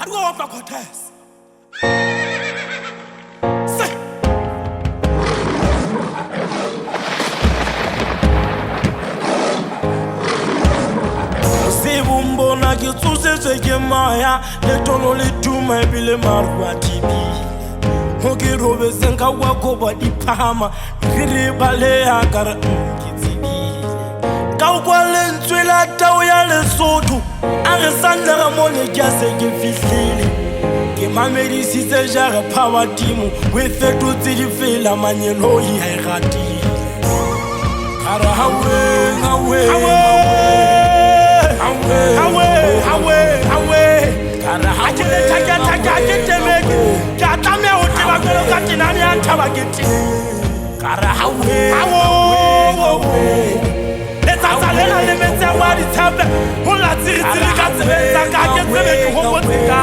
go up a test. Say. Sibumbo na kituse sekemaya le tono le tuma ebile marwa tibi. Hoki robe senka wako ba dipama riri bale akara kitibi. Kau kwa lentswe la tau ya Lesotho a re sanda ga mone kya se ke fihlile. Ke mamedisitse jare power team we fetotse di fela manyelo hi a ratile. Kara hawe Kara hakele taka temeke katame otela kolo katinani antaba kiti. Kara let's le metsa wa di tsape ho la tsiri ka tsebe ka ke tsebe ke ho botse ka